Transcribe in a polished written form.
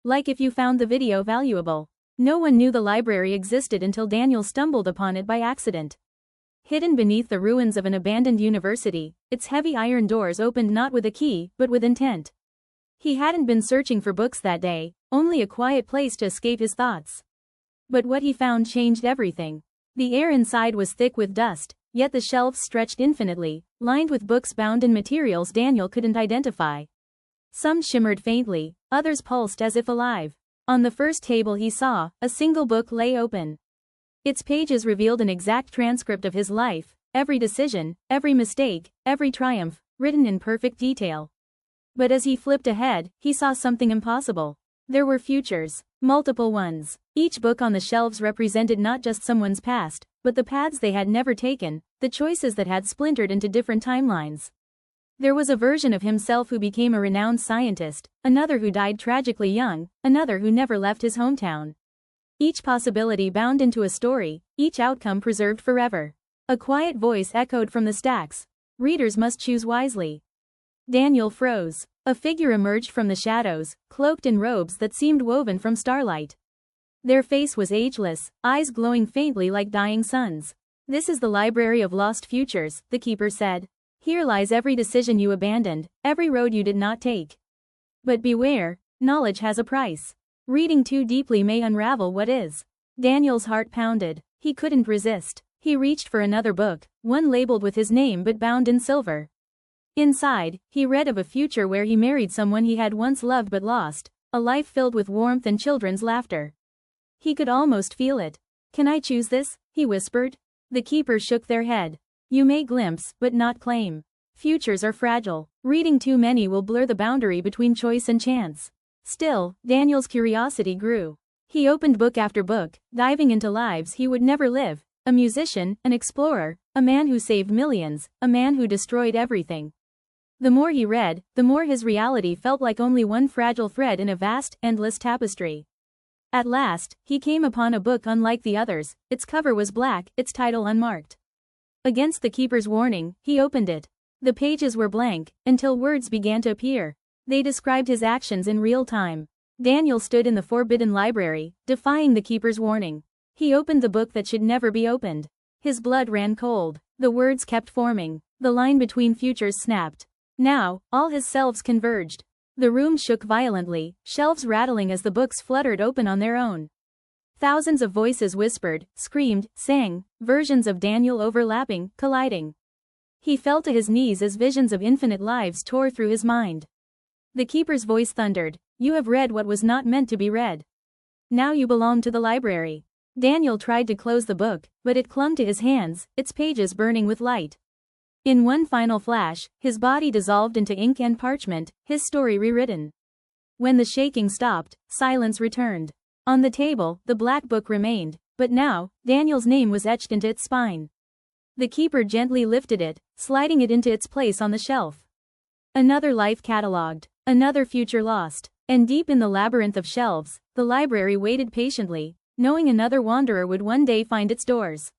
Like if you found the video valuable. No one knew the library existed until Daniel stumbled upon it by accident. Hidden beneath the ruins of an abandoned university, its heavy iron doors opened not with a key, but with intent. He hadn't been searching for books that day, only a quiet place to escape his thoughts. But what he found changed everything. The air inside was thick with dust, yet the shelves stretched infinitely, lined with books bound in materials Daniel couldn't identify. Some shimmered faintly, others pulsed as if alive. On the first table he saw, a single book lay open. Its pages revealed an exact transcript of his life, every decision, every mistake, every triumph, written in perfect detail. But as he flipped ahead, he saw something impossible. There were futures, multiple ones. Each book on the shelves represented not just someone's past, but the paths they had never taken, the choices that had splintered into different timelines. There was a version of himself who became a renowned scientist, another who died tragically young, another who never left his hometown. Each possibility bound into a story, each outcome preserved forever. A quiet voice echoed from the stacks. Readers must choose wisely. Daniel froze. A figure emerged from the shadows, cloaked in robes that seemed woven from starlight. Their face was ageless, eyes glowing faintly like dying suns. "This is the Library of Lost Futures," the keeper said. "Here lies every decision you abandoned, every road you did not take. But beware, knowledge has a price. Reading too deeply may unravel what is." Daniel's heart pounded. He couldn't resist. He reached for another book, one labeled with his name but bound in silver. Inside, he read of a future where he married someone he had once loved but lost, a life filled with warmth and children's laughter. He could almost feel it. "Can I choose this?" he whispered. The keepers shook their head. "You may glimpse, but not claim. Futures are fragile. Reading too many will blur the boundary between choice and chance." Still, Daniel's curiosity grew. He opened book after book, diving into lives he would never live. A musician, an explorer, a man who saved millions, a man who destroyed everything. The more he read, the more his reality felt like only one fragile thread in a vast, endless tapestry. At last, he came upon a book unlike the others. Its cover was black, its title unmarked. Against the keeper's warning, he opened it. The pages were blank, until words began to appear. They described his actions in real time. Daniel stood in the forbidden library, defying the keeper's warning. He opened the book that should never be opened. His blood ran cold. The words kept forming. The line between futures snapped. Now, all his selves converged. The room shook violently, shelves rattling as the books fluttered open on their own. Thousands of voices whispered, screamed, sang, versions of Daniel overlapping, colliding. He fell to his knees as visions of infinite lives tore through his mind. The keeper's voice thundered, "You have read what was not meant to be read. Now you belong to the library." Daniel tried to close the book, but it clung to his hands, its pages burning with light. In one final flash, his body dissolved into ink and parchment, his story rewritten. When the shaking stopped, silence returned. On the table, the black book remained, but now, Daniel's name was etched into its spine. The keeper gently lifted it, sliding it into its place on the shelf. Another life catalogued, another future lost, and deep in the labyrinth of shelves, the library waited patiently, knowing another wanderer would one day find its doors.